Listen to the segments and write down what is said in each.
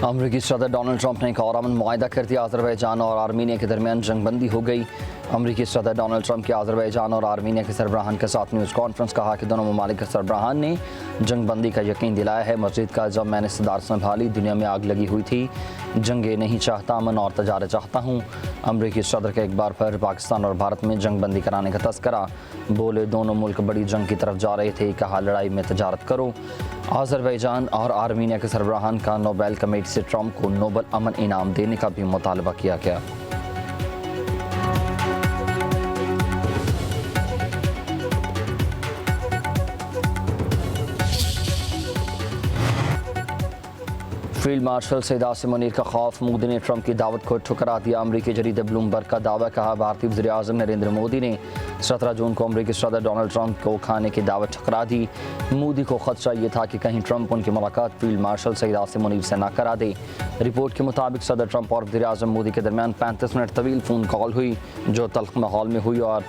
अमरीकी सदर Donald Trump ने एक और अमन मुआहदा कर दिया। अज़रबैजान और आर्मीनिया के दरमियान जंगबंदी हो गई। अमरीकी सदर डोनाल्ड ट्रंप के अज़रबैजान और आर्मीनिया के सरबराहान के साथ न्यूज़ कॉन्फ्रेंस कहा कि दोनों ममालिक के सरबराहान ने जंगबंदी का यकीन दिलाया है। मस्जिद का जब मैंने सदारत संभाली दुनिया में आग लगी हुई थी। जंगे नहीं चाहता, अमन और तजारत चाहता हूँ। अमरीकी सदर का एक बार फिर पाकिस्तान और भारत में जंगबंदी कराने का तस्करा। बोले दोनों मुल्क बड़ी जंग की तरफ जा रहे थे। कहा लड़ाई में तजारत करो। अज़रबैजान और आर्मीनिया के सरबराहान का नोबेल कमेटी से ट्रंप को नोबल अमन इनाम देने का भी मुतालबा किया गया। फील्ड मार्शल सैयद आसिम मुनीर का खौफ, मोदी ने ट्रंप की दावत को ठुकरा दिया। अमरीकी जरीदे ब्लूमबर्ग का दावा। कहा भारतीय वज़ीर आज़म नरेंद्र मोदी ने 17 जून को अमरीकी सदर डोनाल्ड ट्रंप को खाने की दावत ठुकरा दी। मोदी को खदशा ये था कि कहीं ट्रंप उनकी मुलाकात फील्ड मार्शल सैयद आसिम मुनीर से न करा दे। रिपोर्ट के मुताबिक सदर ट्रंप और वज़ीर आज़म मोदी के दरमियान 35 मिनट तवील फ़ोन कॉल हुई, जो तल्ख माहौल में हुई और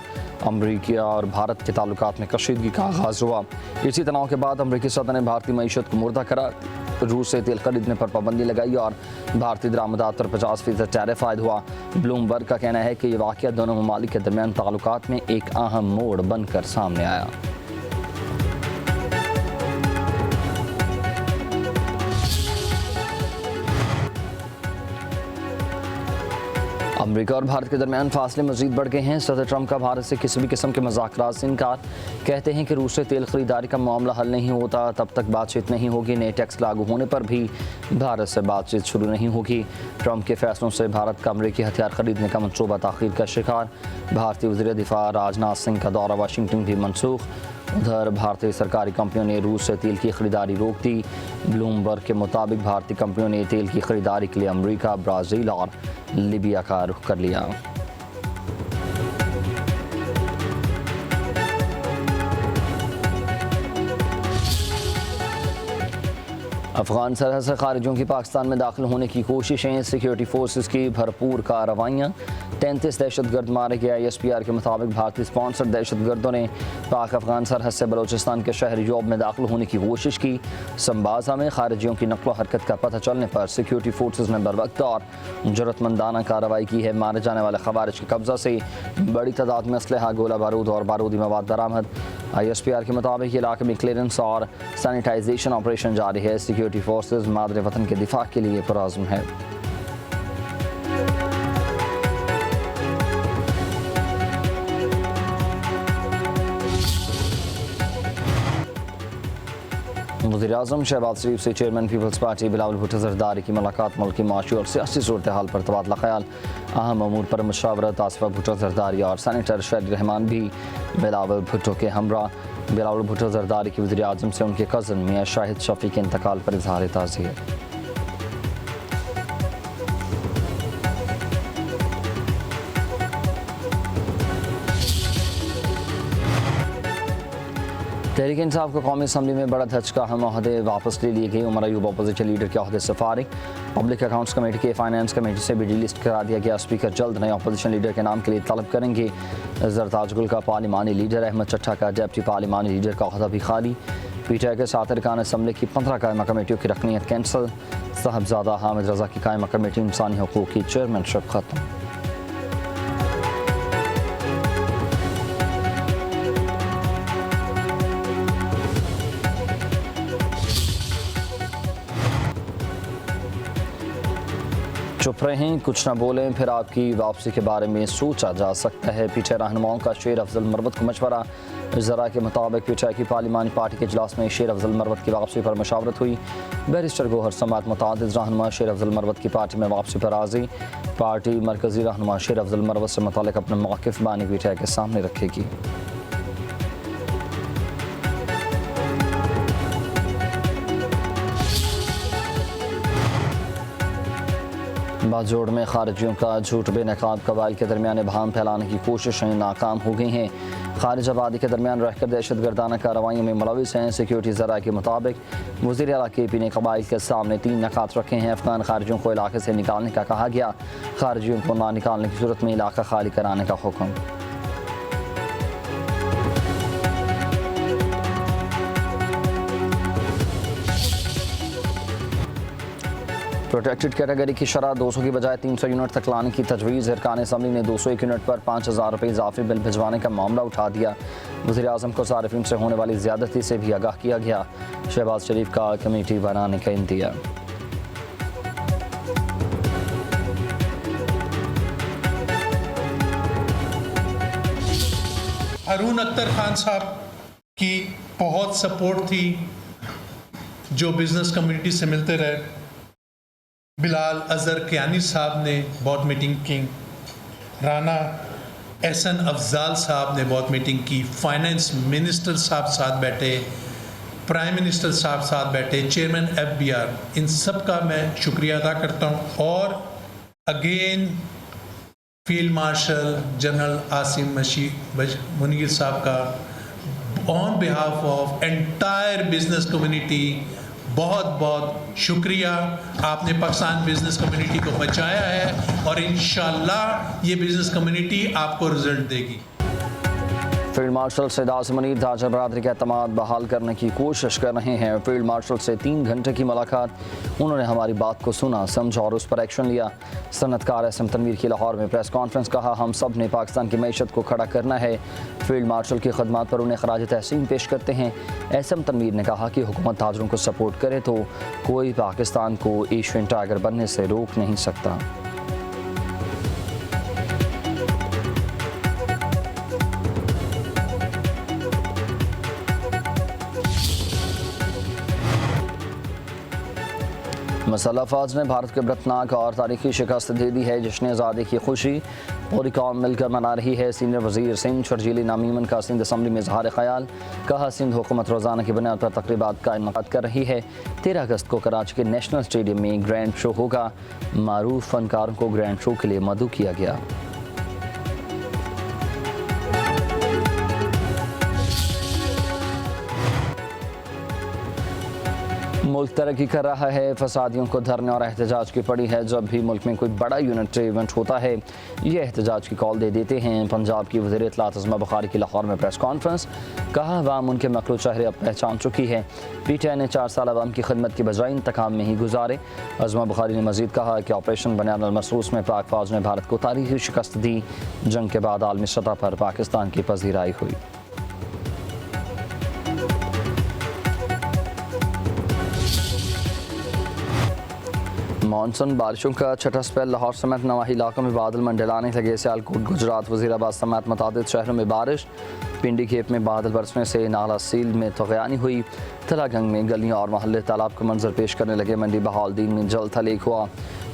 अमरीका और भारत के ताल्लुकात में कशीदगी का आगाज़ हुआ। इसी तनाव के बाद अमरीकी सदर ने भारतीय मईशत को मुर्दा करा, रूस से तेल खरीदने पर पाबंदी लगाई और भारतीय दरामदात पर 50% टैरिफ आयद हुआ। ब्लूमबर्ग का कहना है कि ये वाक़या दोनों ममालिक के दरमियान ताल्लुकात में एक अहम मोड़ बनकर सामने आया। अमरीका और भारत के दरमियान फासले मजीद बढ़ गए हैं। सदर ट्रंप का भारत से किसी भी किस्म के मज़ाकरात से इनकार। कहते हैं कि रूस से तेल खरीदारी का मामला हल नहीं होता तब तक बातचीत नहीं होगी। नए टैक्स लागू होने पर भी भारत से बातचीत शुरू नहीं होगी। ट्रंप के फैसलों से भारत का अमरीकी हथियार खरीदने का मनसूबा ताख़ीर का शिकार। भारतीय वज़ीर दिफा राजनाथ सिंह का दौरा वाशिंगटन भी मनसूख। उधर भारतीय सरकारी कंपनियों ने रूस से तेल की खरीदारी रोक दी। ब्लूमबर्ग के मुताबिक भारतीय कंपनियों ने तेल की खरीदारी के लिए अमरीका, ब्राज़ील और लीबिया का रुख कर लिया। अफगान सरहद से खारिजियों की पाकिस्तान में दाखिल होने की कोशिशें, सिक्योरिटी फोर्सेस की भरपूर कार्रवाइयाँ। 33 दहशतगर्द मारे गए। ISPR के मुताबिक भारतीय स्पॉन्सर दहशतगर्दों ने पाक अफगान सरहद से बलोचिस्तान के शहर योब में दाखिल होने की कोशिश की। संबाजा में खारिजियों की नकलो हरकत का पता चलने पर सिक्योरिटी फोर्सेस ने बरवक्त और जरूरतमंदाना कार्रवाई की है। मारे जाने वाले खवारिज के कब्जा से बड़ी तादाद में असलहा, गोला बारूद और बारूदी मवाद बरामद। ISPR के मुताबिक इलाके में क्लियरेंस और सैनिटाइजेशन ऑपरेशन जारी है। सिक्योरिटी फोर्सेस मादरे वतन के दिफा के लिए पुरअज़्म है। वज़ीर-ए-आज़म शहबाज शरीफ से chairman peoples party Bilawal Bhutto Zardari की मुलाकात। मुल्की माशी और सियासी सूरत हाल पर तबादला ख्याल। अहम अमूर पर मुशावरत। आसिफा भुट्टो ज़रदारी और सेनेटर शहरी रहमान भी बिलावल भुट्टो के हमरा। बिलावल भुट्टो ज़रदारी की वज़ीर-ए-आज़म से उनके कज़न मियां शाहिद शफ़ी के इंतकाल पर इज़हार ताज़ियत। तहरीक इंसाफ को कौमी असम्बली में बड़ा धचका। हम ओहदे वापस ले लिए गए। उमर अयूब अपोजिशन लीडर के ओहदे से फारिग। पब्लिक अकाउंट्स कमेटी के फाइनेंस कमेटी से भी डिलिस्ट करा दिया गया। स्पीकर जल्द नए अपोजिशन लीडर के नाम के लिए तलब करेंगे। जरताज गुल का पार्लिमानी लीडर, अहमद चट्टा का डेप्टी पार्लिमानी लीडर का ओहदा भी खाली। PTI के 7 अरकान असम्बली की 15 कायमा कमेटियों की रकनीत कैंसिल। साहबजादा हामिद रजा की कायमा कमेटी इंसानी हकूक़ की चेयरमैनशिप खत्म। चुप रहें, कुछ ना बोलें, फिर आपकी वापसी के बारे में सोचा जा सकता है। PTI रहनुमाओं का शेर अफजल मरवत को मशवरा। ज़रा के मुताबिक PTI की पार्लिमानी पार्टी के इजलास में शेर अफजल मरवत की वापसी पर मशावरत हुई। बैरिस्टर गौहर समात मुतादिद रहनुमा शेर अफजल मरवत की पार्टी में वापसी पर राज़ी। पार्टी मरकज़ी रहनुमा शेर अफजल मरवत से मुताल्लिक़ अपने मौक़िफ़ बानी PTI के सामने रखेगी। बाजोड़ में खारिजियों का झूठ बेनकाब कबाइल के दरमियान इबहाम फैलाने की कोशिशें नाकाम हो गई हैं। खारिज आबादी के दरमियान रहकर दहशतगर्दाना कार्रवाइयों में मुलविस हैं। सिक्योरिटी ज़रा के मुताबिक वज़ीर आला KP ने कबाइल के सामने 3 नकात रखे हैं। अफगान खारिजियों को इलाके से निकालने का कहा गया। खारिजियों को ना निकालने की सूरत में इलाका खाली कराने का हुक्म। प्रोटेक्टेड कैटेगरी की शरह 200 की बजाय 300 यूनिट तक लाने की तजवीज़। अरकान असम्बली ने 201 यूनिट पर 5000 रुपये इजाफी बिल भिजवाने का मामला उठा दिया। वज़ीर-ए-आज़म को सारिफिन से होने वाली ज़्यादती से भी आगाह किया गया। शहबाज शरीफ का कमेटी बनाने का इंतज़ार। अरून अख्तर खान साहब की बहुत सपोर्ट थी, जो बिज़नेस कम्युनिटी से मिलते रहे। बिलाल अज़हर कियानी साहब ने बहुत मीटिंग की, राना एहसन अफजाल साहब ने बहुत मीटिंग की, फाइनेंस मिनिस्टर साहब साथ बैठे, प्राइम मिनिस्टर साहब साथ बैठे, चेयरमैन FBR, इन सब का मैं शुक्रिया अदा करता हूँ। और again field marshal general Asim Munir साहब का on behalf of entire business community बहुत बहुत शुक्रिया। आपने पाकिस्तान बिजनेस कम्युनिटी को बचाया है और इंशाल्लाह ये बिजनेस कम्युनिटी आपको रिजल्ट देगी। फील्ड मार्शल सैयद आसिम मुनीर ताजर बरादरी का एतमाद बहाल करने की कोशिश कर रहे हैं। फील्ड मार्शल से 3 घंटे की मुलाकात, उन्होंने हमारी बात को सुना, समझा और उस पर एक्शन लिया। सनतकार एसएम तनवीर की लाहौर में प्रेस कॉन्फ्रेंस, कहा हम सब ने पाकिस्तान की मैशत को खड़ा करना है। फील्ड मार्शल की खदमात पर उन्हें खराज तहसीन पेश करते हैं। एसएम तनवीर ने कहा कि हुकूमत ताजरों को सपोर्ट करे तो कोई पाकिस्तान को एशियन टाइगर बनने से रोक नहीं सकता। मसला फौज ने भारत को बरतनाक और तारीखी शिकस्त दे दी है। जश्न आज़ादी की खुशी पूरी कौम मिलकर मना रही है। सीनियर वजीर सिंध शर्जीली नामीमन का सिंध असम्बली में इजहार ख्याल, कहा सिंध हुकूमत रोज़ाना की बुनियाद पर तकरीबात का इनक़ाद कर रही है। 13 अगस्त को कराची के नेशनल स्टेडियम में ग्रैंड शो होगा। मारूफ फनकारों को ग्रैंड शो के लिए मदऊ किया गया। मुल्क तरक्की कर रहा है, फसादियों को धरने और एहतजाज की पड़ी है। जब भी मुल्क में कोई बड़ा यूनिटरी इवेंट होता है ये एहतजाज की कॉल दे देते हैं। पंजाब की वज़ीर इत्तलात अज़मा बुखारी की लाहौर में प्रेस कॉन्फ्रेंस, कहा अवाम उनके मखलू चेहरे अब पहचान चुकी है। PTI ने 4 साल अवाम की खिदमत की बजाय इंतकाम में ही गुजारे। अज़मा बुखारी ने मज़ीद कहा कि ऑपरेशन बनियान अल मरसूस में पाक फौज ने भारत को तारीखी शिकस्त दी। जंग के बाद आलमी सतह पर पाकिस्तान की पजीराई हुई। मानसून बारिशों का छठा स्पेल, लाहौर समेत नवाही इलाकों में बादल मंडलाने लगे। सियालकोट, गुजरात, वज़ीराबाद समेत मुतादिद शहरों में बारिश। पिंडी खेप में बादल बरसने से नाला सील में तग़यानी हुई। तलागंग में गलियाँ और मोहल्ले तालाब का मंजर पेश करने लगे। मंडी बहाउद्दीन में जल थलीक हुआ।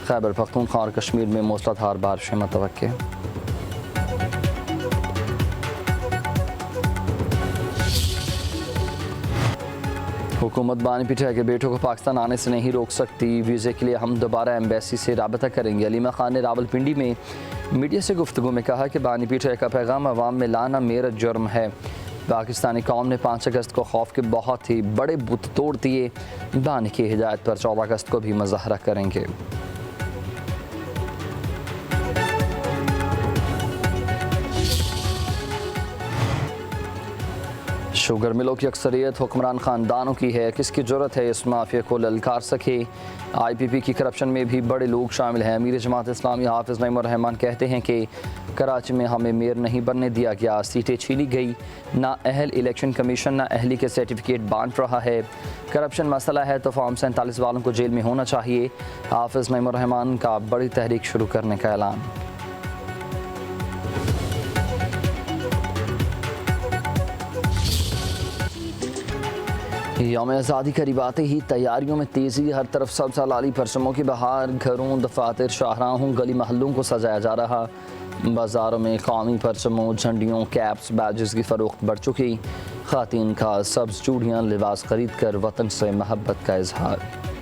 खैबर पख्तूनख्वा और कश्मीर में मूसलाधार बारिशें मुतवक्के। हुकूमत बानी पीटीआई के बेटों को पाकिस्तान आने से नहीं रोक सकती। वीज़े के लिए हम दोबारा एम्बेसी से राबता करेंगे। अलीमा खान ने रावलपिंडी में मीडिया से गुफ्तगू में कहा कि बानी पीटीआई का पैगाम अवाम में लाना मेरा जुर्म है। पाकिस्तानी कौम ने 5 अगस्त को खौफ के बहुत ही बड़े बुत तोड़ दिए। बानी की हिदायत पर 14 अगस्त को भी मुजाहरा करेंगे। शुगर मिलों की अक्सरियत हुक्मरान ख़ानदानों की है, किसकी ज़रूरत है इस माफिया को ललकार सके। IPP की करप्शन में भी बड़े लोग शामिल हैं। अमीर जमात इस्लामी हाफिज़ नईमुर रहमान कहते हैं कि कराची में हमें मेयर नहीं बनने दिया गया, सीटें छीनी गई। ना अहल इलेक्शन कमीशन ना अहली के सर्टिफिकेट बांट रहा है। करप्शन मसला है तो फॉर्म 47 वालों को जेल में होना चाहिए। हाफिज़ नईमुर रहमान का बड़ी तहरीक शुरू करने का ऐलान। यौम आज़ादी करीब आते ही तैयारियों में तेज़ी, हर तरफ सब्ज़ लाली परचमों की बहार। घरों, दफातर, शाहराहों, गली महलों को सजाया जा रहा। बाज़ारों में कौमी परचमों, झंडियों, कैप्स, बैजेस की फ़रोख्त बढ़ चुकी। ख़ातीन का सब्ज़ चूड़ियाँ, लिबास ख़रीद कर वतन से महब्बत का इजहार।